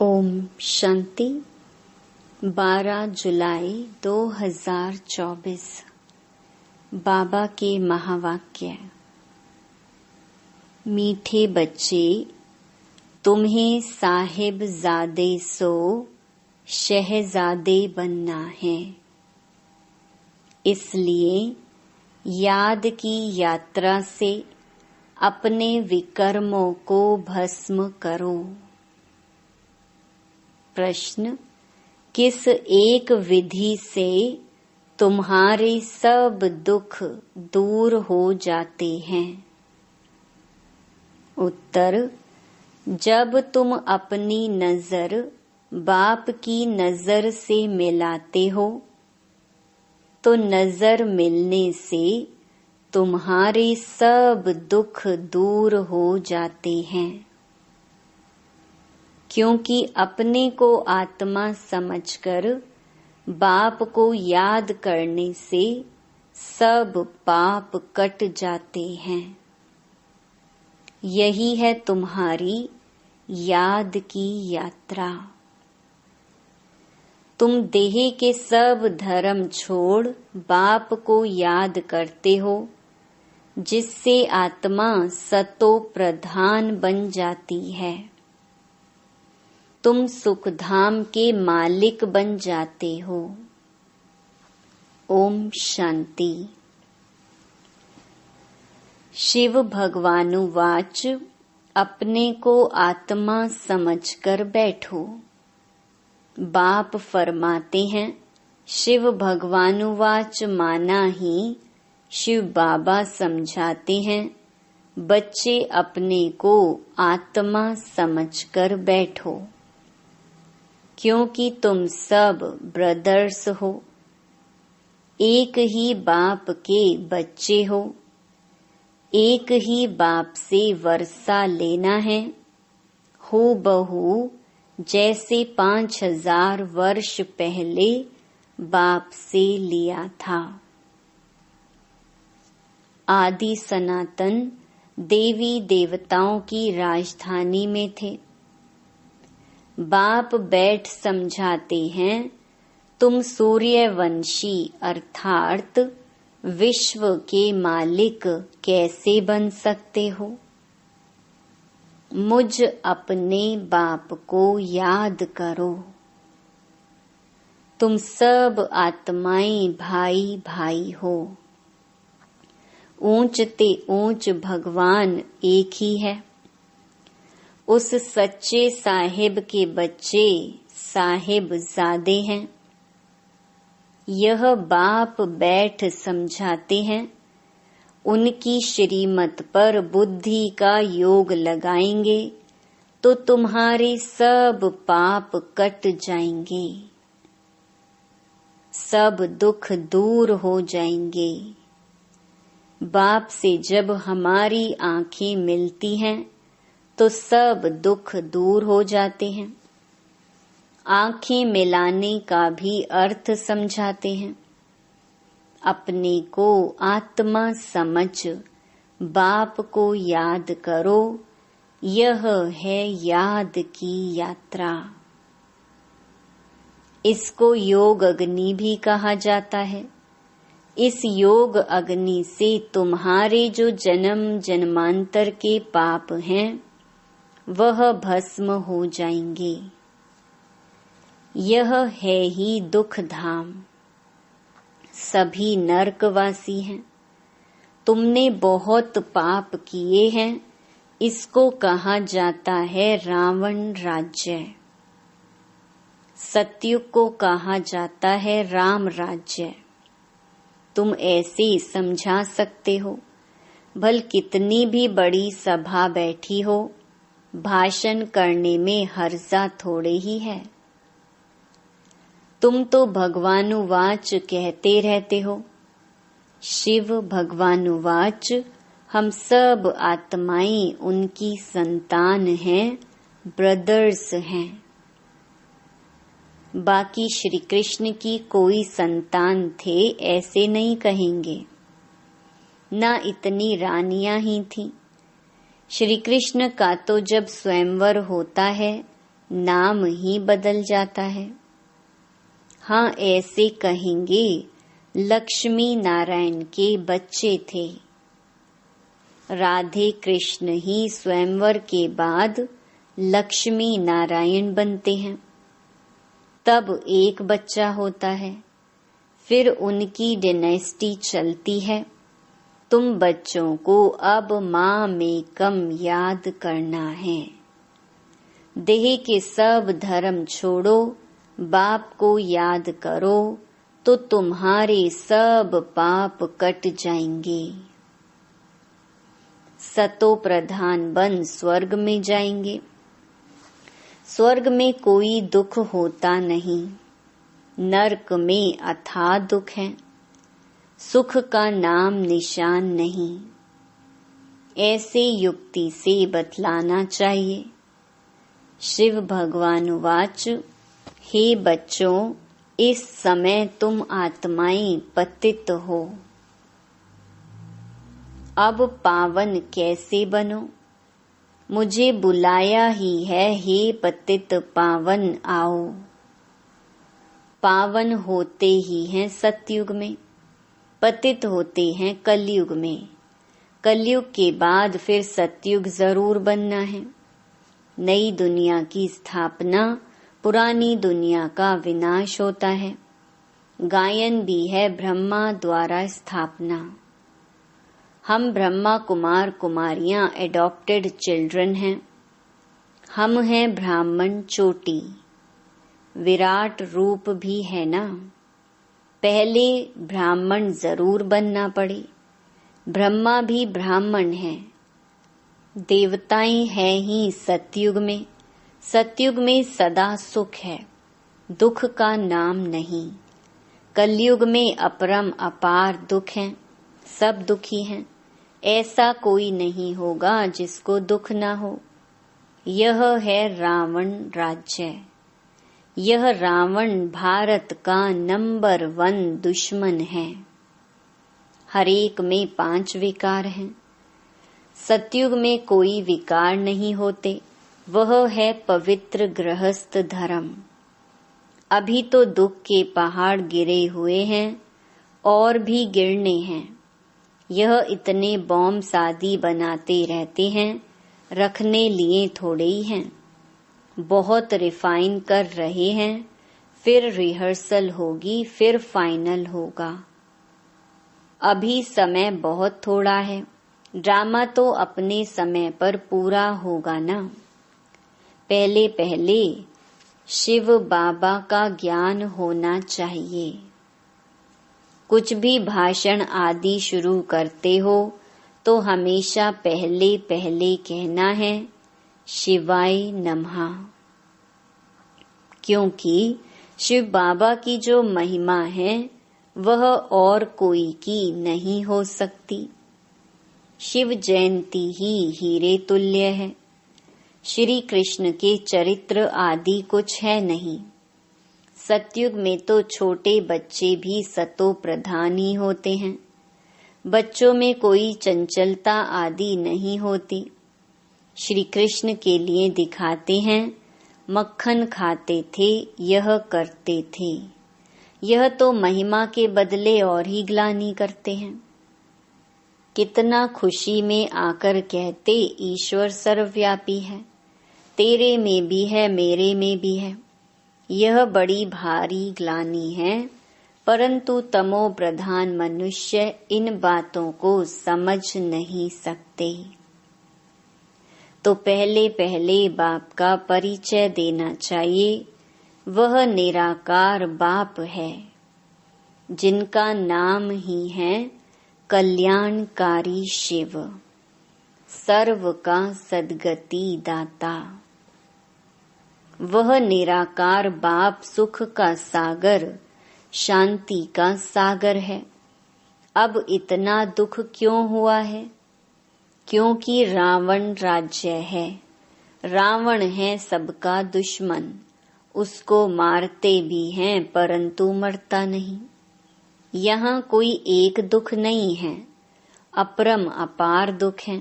ओम शांति। 12 जुलाई 2024 बाबा के महावाक्य। मीठे बच्चे, तुम्हें साहिबजादे सो शहजादे बनना है। इसलिए याद की यात्रा से अपने विकर्मों को भस्म करो। प्रश्न: किस एक विधि से तुम्हारे सब दुख दूर हो जाते हैं? उत्तर: जब तुम अपनी नजर बाप की नजर से मिलाते हो तो नजर मिलने से तुम्हारे सब दुख दूर हो जाते हैं। क्योंकि अपने को आत्मा समझकर बाप को याद करने से सब पाप कट जाते हैं। यही है तुम्हारी याद की यात्रा। तुम देह के सब धर्म छोड़ बाप को याद करते हो, जिससे आत्मा सतो प्रधान बन जाती है। तुम सुखधाम के मालिक बन जाते हो। ओम शांति। शिव भगवानुवाच अपने को आत्मा समझकर बैठो। बाप फरमाते हैं, शिव भगवानुवाच माना ही शिव बाबा समझाते हैं, बच्चे अपने को आत्मा समझकर बैठो। क्योंकि तुम सब ब्रदर्स हो, एक ही बाप के बच्चे हो, एक ही बाप से वर्षा लेना है, हूबहू जैसे 5000 वर्ष पहले बाप से लिया था। आदि सनातन देवी देवताओं की राजधानी में थे। बाप बैठ समझाते हैं, तुम सूर्यवंशी अर्थात विश्व के मालिक कैसे बन सकते हो? मुझ अपने बाप को याद करो। तुम सब आत्माएं भाई भाई हो। ऊंच ते ऊंच भगवान एक ही है। उस सच्चे साहिब के बच्चे साहिबजादे हैं। यह बाप बैठ समझाते हैं, उनकी श्रीमत पर बुद्धि का योग लगाएंगे तो तुम्हारे सब पाप कट जाएंगे, सब दुख दूर हो जाएंगे। बाप से जब हमारी आंखें मिलती हैं तो सब दुख दूर हो जाते हैं। आंखें मिलाने का भी अर्थ समझाते हैं। अपने को आत्मा समझ बाप को याद करो। यह है याद की यात्रा। इसको योग अग्नि भी कहा जाता है। इस योग अग्नि से तुम्हारे जो जन्म जन्मांतर के पाप हैं वह भस्म हो जाएंगे। यह है ही दुख धाम। सभी नरकवासी हैं। तुमने बहुत पाप किए हैं। इसको कहा जाता है रावण राज्य। सतयुग को कहा जाता है राम राज्य। तुम ऐसे समझा सकते हो। भल कितनी भी बड़ी सभा बैठी हो, भाषण करने में हर्जा थोड़े ही है। तुम तो भगवानुवाच कहते रहते हो। शिव भगवानुवाच हम सब आत्माएं उनकी संतान हैं, ब्रदर्स हैं। बाकी श्री कृष्ण की कोई संतान थे ऐसे नहीं कहेंगे। ना इतनी रानियां ही थीं। श्री कृष्ण का तो जब स्वयंवर होता है नाम ही बदल जाता है। हाँ, ऐसे कहेंगे लक्ष्मी नारायण के बच्चे थे। राधे कृष्ण ही स्वयंवर के बाद लक्ष्मी नारायण बनते हैं। तब एक बच्चा होता है, फिर उनकी डायनेस्टी चलती है। तुम बच्चों को अब माँ में कम याद करना है। देह के सब धर्म छोड़ो, बाप को याद करो, तो तुम्हारे सब पाप कट जाएंगे। सतो प्रधान बन स्वर्ग में जाएंगे। स्वर्ग में कोई दुख होता नहीं, नरक में अथाह दुख है, सुख का नाम निशान नहीं। ऐसे युक्ति से बतलाना चाहिए। शिव भगवान वाच, हे बच्चों, इस समय तुम आत्माएं पतित हो। अब पावन कैसे बनो? मुझे बुलाया ही है, हे पतित पावन आओ। पावन होते ही हैं सतयुग में, पतित होते हैं कलयुग में। कलयुग के बाद फिर सतयुग जरूर बनना है। नई दुनिया की स्थापना, पुरानी दुनिया का विनाश होता है। गायन भी है ब्रह्मा द्वारा स्थापना। हम ब्रह्मा कुमार कुमारियां एडॉप्टेड चिल्ड्रन हैं। हम हैं ब्राह्मण चोटी। विराट रूप भी है ना। पहले ब्राह्मण जरूर बनना पड़े। ब्रह्मा भी ब्राह्मण है। देवताएं हैं ही सतयुग में। सतयुग में सदा सुख है, दुख का नाम नहीं। कलयुग में अपरम अपार दुख है, सब दुखी हैं। ऐसा कोई नहीं होगा जिसको दुख ना हो। यह है रावण राज्य। यह रावण भारत का नंबर 1 दुश्मन है। हरेक में 5 विकार हैं। सतयुग में कोई विकार नहीं होते। वह है पवित्र गृहस्थ धर्म। अभी तो दुख के पहाड़ गिरे हुए हैं और भी गिरने हैं। यह इतने बॉम्ब शादी बनाते रहते हैं, रखने लिए थोड़े ही हैं। बहुत रिफाइन कर रहे हैं, फिर रिहर्सल होगी, फिर फाइनल होगा। अभी समय बहुत थोड़ा है। ड्रामा तो अपने समय पर पूरा होगा ना। पहले पहले शिव बाबा का ज्ञान होना चाहिए। कुछ भी भाषण आदि शुरू करते हो तो हमेशा पहले पहले कहना है शिवाय नमः, क्योंकि शिव बाबा की जो महिमा है वह और कोई की नहीं हो सकती। शिव जयंती ही हीरे तुल्य है। श्री कृष्ण के चरित्र आदि कुछ है नहीं। सतयुग में तो छोटे बच्चे भी सतो प्रधान ही होते हैं। बच्चों में कोई चंचलता आदि नहीं होती। श्री कृष्ण के लिए दिखाते हैं, मक्खन खाते थे, यह करते थे। यह तो महिमा के बदले और ही ग्लानि करते हैं। कितना खुशी में आकर कहते ईश्वर सर्वव्यापी है, तेरे में भी है, मेरे में भी है। यह बड़ी भारी ग्लानि है, परंतु तमो प्रधान मनुष्य इन बातों को समझ नहीं सकते। तो पहले पहले बाप का परिचय देना चाहिए। वह निराकार बाप है, जिनका नाम ही है कल्याणकारी शिव, सर्व का सद्गति दाता। वह निराकार बाप सुख का सागर, शांति का सागर है। अब इतना दुख क्यों हुआ है? क्योंकि रावण राज्य है। रावण है सबका दुश्मन। उसको मारते भी हैं परंतु मरता नहीं। यहाँ कोई एक दुख नहीं है, अपरम अपार दुख है।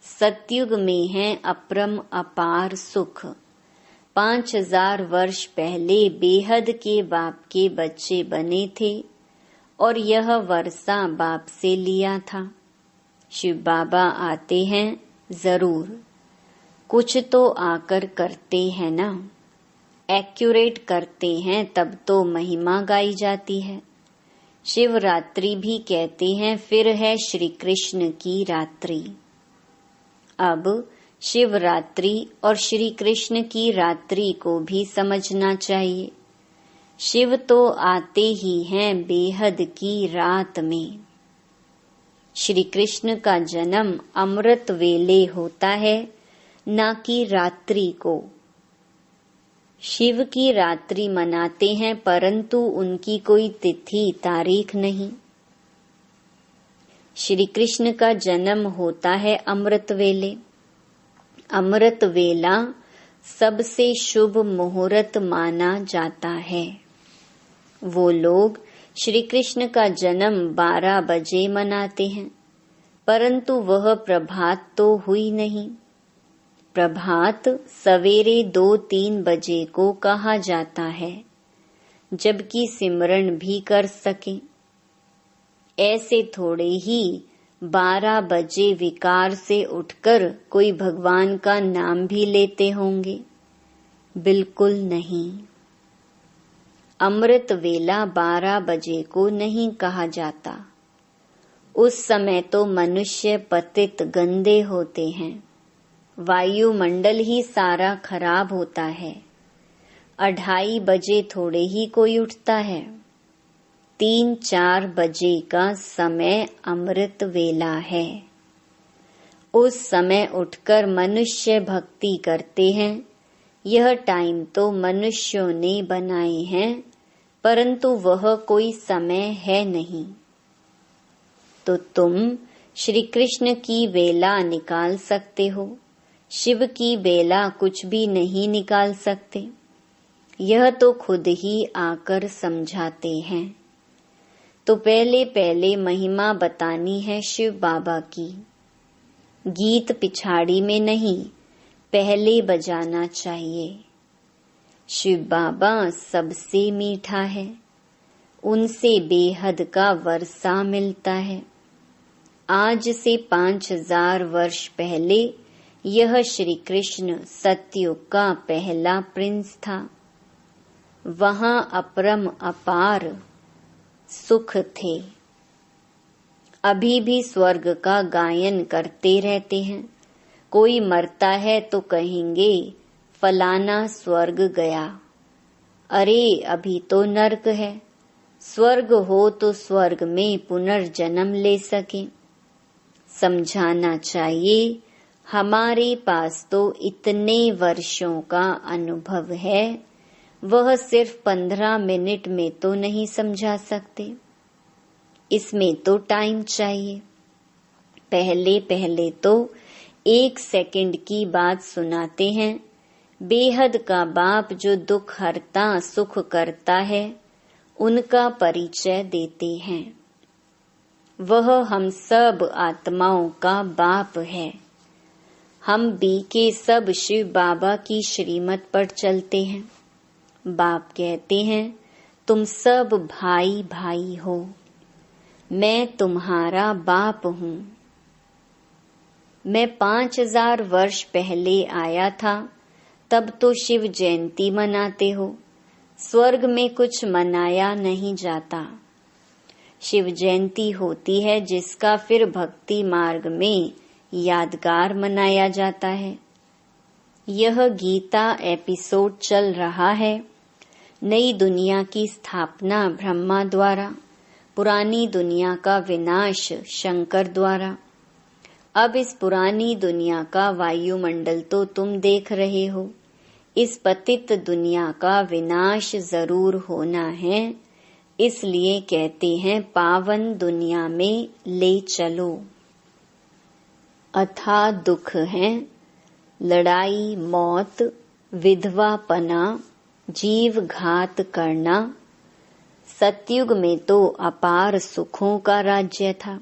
सतयुग में है अपरम अपार सुख। 5000 वर्ष पहले बेहद के बाप के बच्चे बने थे और यह वर्षा बाप से लिया था। शिव बाबा आते हैं जरूर, कुछ तो आकर करते हैं ना, एक्यूरेट करते हैं तब तो महिमा गाई जाती है। शिवरात्रि भी कहते हैं, फिर है श्री कृष्ण की रात्रि। अब शिवरात्रि और श्री कृष्ण की रात्रि को भी समझना चाहिए। शिव तो आते ही हैं बेहद की रात में। श्री कृष्ण का जन्म अमृत वेले होता है, ना कि रात्रि को। शिव की रात्रि मनाते हैं परंतु उनकी कोई तिथि तारीख नहीं। श्री कृष्ण का जन्म होता है अमृत वेले। अमृत वेला सबसे शुभ मुहूर्त माना जाता है। वो लोग श्री कृष्ण का जन्म 12 बजे मनाते हैं, परंतु वह प्रभात तो हुई नहीं। प्रभात सवेरे 2-3 बजे को कहा जाता है, जबकि सिमरन भी कर सके। ऐसे थोड़े ही 12 बजे विकार से उठकर कोई भगवान का नाम भी लेते होंगे? बिल्कुल नहीं। अमृत वेला 12 बजे को नहीं कहा जाता। उस समय तो मनुष्य पतित गंदे होते हैं, वायुमंडल ही सारा खराब होता है। 2:30 बजे थोड़े ही कोई उठता है। 3-4 बजे का समय अमृत वेला है। उस समय उठकर मनुष्य भक्ति करते हैं। यह टाइम तो मनुष्यों ने बनाए हैं, परंतु वह कोई समय है नहीं। तो तुम श्री कृष्ण की बेला निकाल सकते हो, शिव की बेला कुछ भी नहीं निकाल सकते। यह तो खुद ही आकर समझाते हैं। तो पहले महिमा बतानी है शिव बाबा की। गीत पिछाड़ी में नहीं, पहले बजाना चाहिए। शिव बाबा सबसे मीठा है, उनसे बेहद का वर्षा मिलता है। आज से 5000 वर्ष पहले यह श्री कृष्ण सतयुग का पहला प्रिंस था। वहां अपरम अपार सुख थे। अभी भी स्वर्ग का गायन करते रहते हैं। कोई मरता है तो कहेंगे फलाना स्वर्ग गया। अरे अभी तो नरक है। स्वर्ग हो तो स्वर्ग में पुनर्जन्म ले सके। समझाना चाहिए, हमारे पास तो इतने वर्षों का अनुभव है, वह सिर्फ 15 मिनट में तो नहीं समझा सकते। इसमें तो टाइम चाहिए। पहले तो 1 सेकंड की बात सुनाते हैं। बेहद का बाप जो दुख हरता सुख करता है, उनका परिचय देते हैं। वह हम सब आत्माओं का बाप है। हम भी के सब शिव बाबा की श्रीमत पर चलते हैं। बाप कहते हैं, तुम सब भाई भाई हो, मैं तुम्हारा बाप हूँ। मैं 5000 वर्ष पहले आया था, तब तो शिव जयंती मनाते हो। स्वर्ग में कुछ मनाया नहीं जाता। शिव जयंती होती है जिसका फिर भक्ति मार्ग में यादगार मनाया जाता है। यह गीता एपिसोड चल रहा है। नई दुनिया की स्थापना ब्रह्मा द्वारा, पुरानी दुनिया का विनाश शंकर द्वारा। अब इस पुरानी दुनिया का वायुमंडल तो तुम देख रहे हो। इस पतित दुनिया का विनाश जरूर होना है, इसलिए कहते हैं पावन दुनिया में ले चलो। अथाह दुख हैं, लड़ाई, मौत, विधवापना, जीव घात करना। सतयुग में तो अपार सुखों का राज्य था।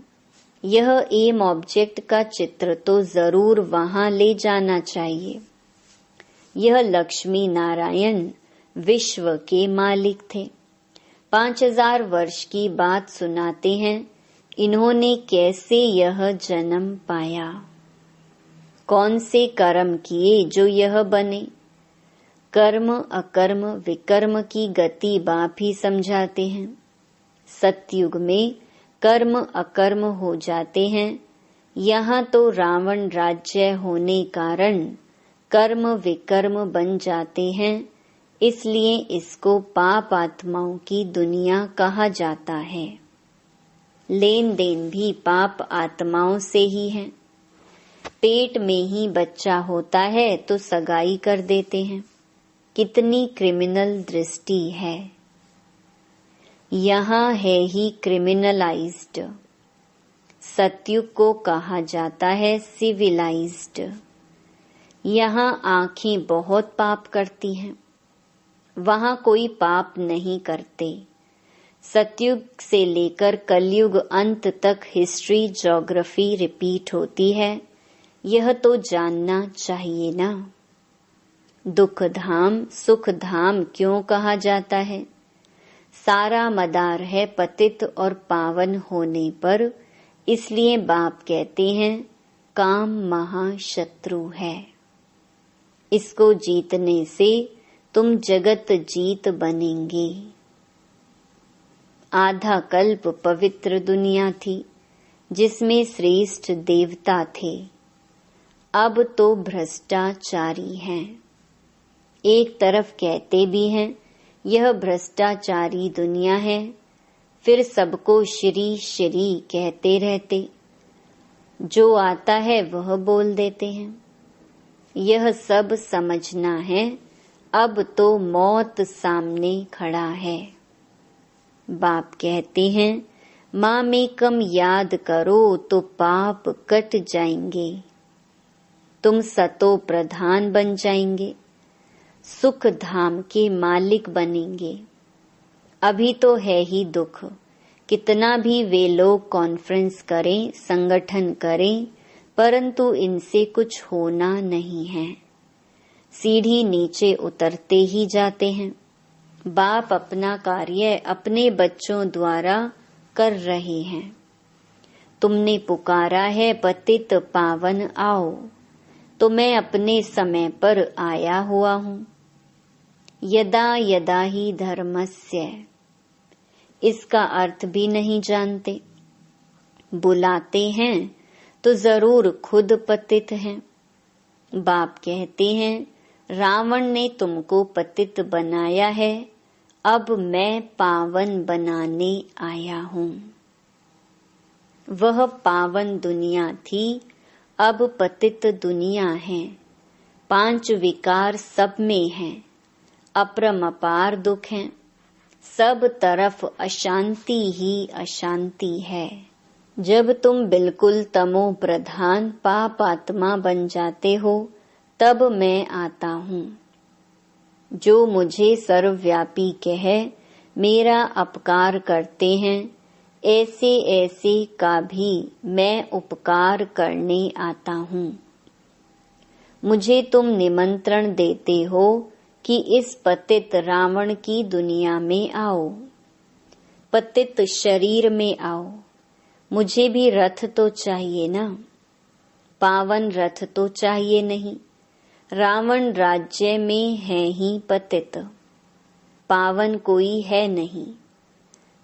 यह एम ऑब्जेक्ट का चित्र तो जरूर वहां ले जाना चाहिए। यह लक्ष्मी नारायण विश्व के मालिक थे। 5000 वर्ष की बात सुनाते हैं, इन्होंने कैसे यह जन्म पाया, कौन से कर्म किए जो यह बने। कर्म अकर्म विकर्म की गति बाप ही समझाते हैं। सतयुग में कर्म अकर्म हो जाते हैं। यहाँ तो रावण राज्य होने कारण कर्म विकर्म बन जाते हैं, इसलिए इसको पाप आत्माओं की दुनिया कहा जाता है। लेन देन भी पाप आत्माओं से ही है। पेट में ही बच्चा होता है तो सगाई कर देते हैं। कितनी क्रिमिनल दृष्टि है। यहाँ है ही क्रिमिनलाइज्ड। सतयुग को कहा जाता है सिविलाइज्ड। यहाँ आँखें बहुत पाप करती हैं, वहाँ कोई पाप नहीं करते। सतयुग से लेकर कलयुग अंत तक हिस्ट्री ज्योग्राफी रिपीट होती है, यह तो जानना चाहिए ना। दुख धाम सुख धाम क्यों कहा जाता है? सारा मदार है पतित और पावन होने पर, इसलिए बाप कहते हैं काम महाशत्रु है। इसको जीतने से तुम जगत जीत बनेंगे। आधा कल्प पवित्र दुनिया थी जिसमें श्रेष्ठ देवता थे, अब तो भ्रष्टाचारी हैं। एक तरफ कहते भी हैं यह भ्रष्टाचारी दुनिया है, फिर सबको श्री श्री कहते रहते, जो आता है वह बोल देते हैं। यह सब समझना है, अब तो मौत सामने खड़ा है। बाप कहते हैं मामेकम याद करो तो पाप कट जाएंगे, तुम सतो प्रधान बन जाएंगे, सुख धाम के मालिक बनेंगे। अभी तो है ही दुख, कितना भी वे लोग कॉन्फ्रेंस करें संगठन करें, परंतु इनसे कुछ होना नहीं है। सीढ़ी नीचे उतरते ही जाते हैं। बाप अपना कार्य अपने बच्चों द्वारा कर रहे हैं। तुमने पुकारा है पतित पावन आओ, तो मैं अपने समय पर आया हुआ हूँ। यदा यदा ही धर्मस्य, इसका अर्थ भी नहीं जानते। बुलाते हैं तो जरूर खुद पतित हैं। बाप कहते हैं रावण ने तुमको पतित बनाया है, अब मैं पावन बनाने आया हूँ। वह पावन दुनिया थी, अब पतित दुनिया है। 5 विकार सब में हैं, अपरमपार दुख हैं, सब तरफ अशांति ही अशांति है। जब तुम बिल्कुल तमो प्रधान पाप आत्मा बन जाते हो, तब मैं आता हूँ। जो मुझे सर्वव्यापी कह मेरा अपकार करते हैं, ऐसे ऐसे का भी मैं उपकार करने आता हूँ। मुझे तुम निमंत्रण देते हो कि इस पतित रावण की दुनिया में आओ, पतित शरीर में आओ। मुझे भी रथ तो चाहिए ना, पावन रथ तो चाहिए नहीं। रावण राज्य में है ही पतित, पावन कोई है नहीं।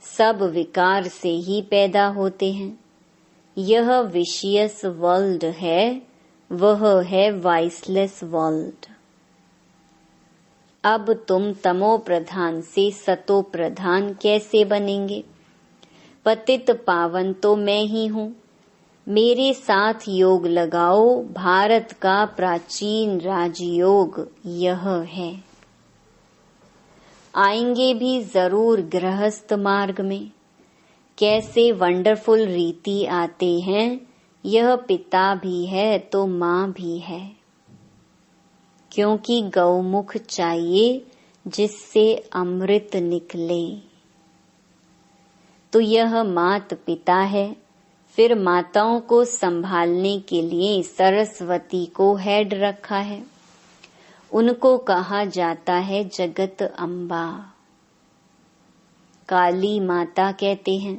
सब विकार से ही पैदा होते हैं। यह विशियस वर्ल्ड है, वह है वाइसलेस वर्ल्ड। अब तुम तमो प्रधान से सतो प्रधान कैसे बनेंगे? पतित पावन तो मैं ही हूँ। मेरे साथ योग लगाओ, भारत का प्राचीन राजयोग यह है। आएंगे भी जरूर गृहस्थ मार्ग में। कैसे वंडरफुल रीति आते हैं, यह पिता भी है तो माँ भी है। क्योंकि गौमुख चाहिए जिससे अमृत निकले। तो यह मात पिता है। फिर माताओं को संभालने के लिए सरस्वती को हेड रखा है। उनको कहा जाता है जगत अम्बा। काली माता कहते हैं,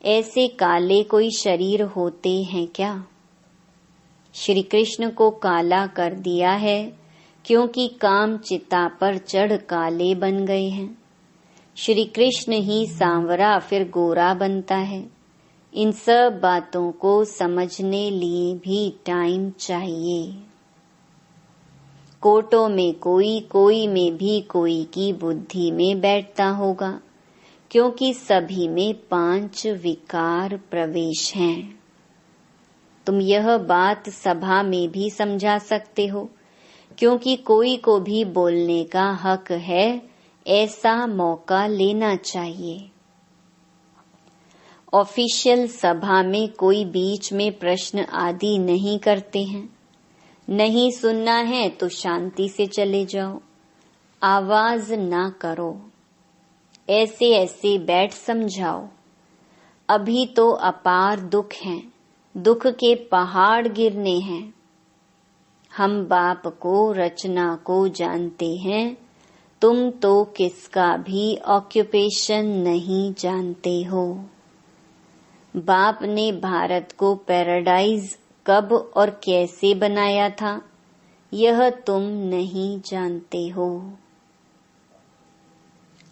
ऐसे काले कोई शरीर होते हैं क्या? श्री कृष्ण को काला कर दिया है क्योंकि काम चिता पर चढ़ काले बन गए हैं। श्री कृष्ण ही सांवरा फिर गोरा बनता है। इन सब बातों को समझने लिए भी टाइम चाहिए। कोटों में कोई, कोई में भी कोई की बुद्धि में बैठता होगा, क्योंकि सभी में 5 विकार प्रवेश हैं। तुम यह बात सभा में भी समझा सकते हो, क्योंकि कोई को भी बोलने का हक है, ऐसा मौका लेना चाहिए। ऑफिशियल सभा में कोई बीच में प्रश्न आदि नहीं करते हैं। नहीं सुनना है तो शांति से चले जाओ, आवाज ना करो। ऐसे ऐसे बैठ समझाओ। अभी तो अपार दुख हैं, दुख के पहाड़ गिरने हैं। हम बाप को, रचना को जानते हैं, तुम तो किसका भी ऑक्यूपेशन नहीं जानते हो। बाप ने भारत को पैराडाइज कब और कैसे बनाया था, यह तुम नहीं जानते हो।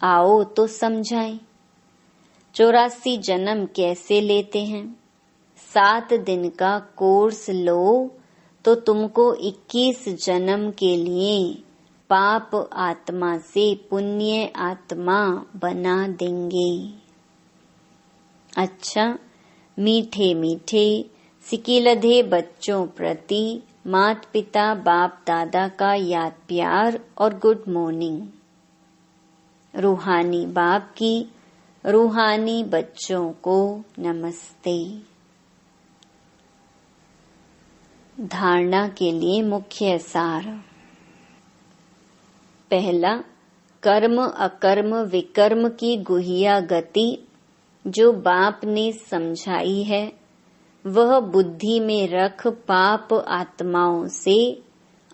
आओ तो समझाएं। 84 जन्म कैसे लेते हैं? 7 दिन का कोर्स लो तो तुमको 21 जन्म के लिए पाप आत्मा से पुण्य आत्मा बना देंगे। अच्छा, मीठे मीठे सिकिलधे बच्चों प्रति माता पिता बाप दादा का याद प्यार और गुड मॉर्निंग। रूहानी बाप की रूहानी बच्चों को नमस्ते। धारणा के लिए मुख्य सार। पहला, कर्म अकर्म विकर्म की गुहिया गति जो बाप ने समझाई है, वह बुद्धि में रख पाप आत्माओं से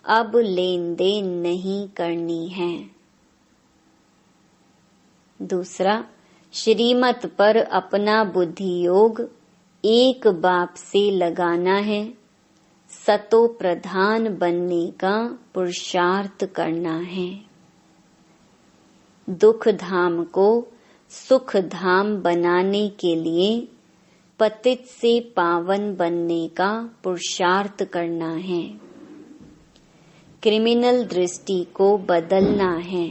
अब लेन देन नहीं करनी है। दूसरा, श्रीमत पर अपना बुद्धि योग एक बाप से लगाना है। सतो प्रधान बनने का पुरुषार्थ करना है। दुख धाम को सुख धाम बनाने के लिए पतित से पावन बनने का पुरुषार्थ करना है। क्रिमिनल दृष्टि को बदलना है।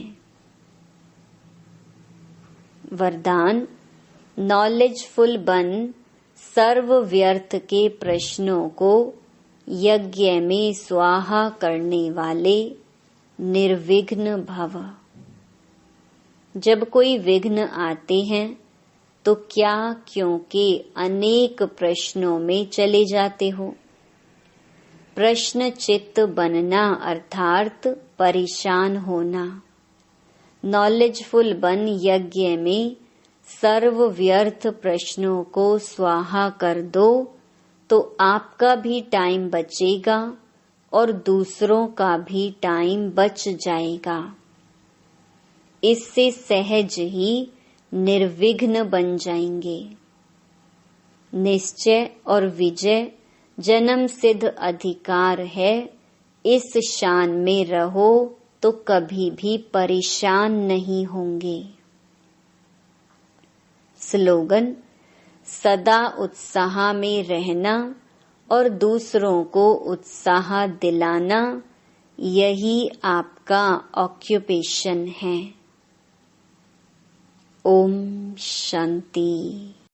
वरदान, नॉलेजफुल बन सर्व व्यर्थ के प्रश्नों को यज्ञ में स्वाहा करने वाले निर्विघ्न भव। जब कोई विघ्न आते हैं तो क्या क्योंकि अनेक प्रश्नों में चले जाते हो। प्रश्न चित्त बनना अर्थात परेशान होना। नॉलेजफुल बन यज्ञ में सर्व व्यर्थ प्रश्नों को स्वाहा कर दो तो आपका भी टाइम बचेगा और दूसरों का भी टाइम बच जाएगा। इससे सहज ही निर्विघ्न बन जाएंगे। निश्चय और विजय जन्म सिद्ध अधिकार है। इस शान में रहो तो कभी भी परेशान नहीं होंगे। स्लोगन, सदा उत्साह में रहना और दूसरों को उत्साह दिलाना, यही आपका ऑक्यूपेशन है। ओम शांति।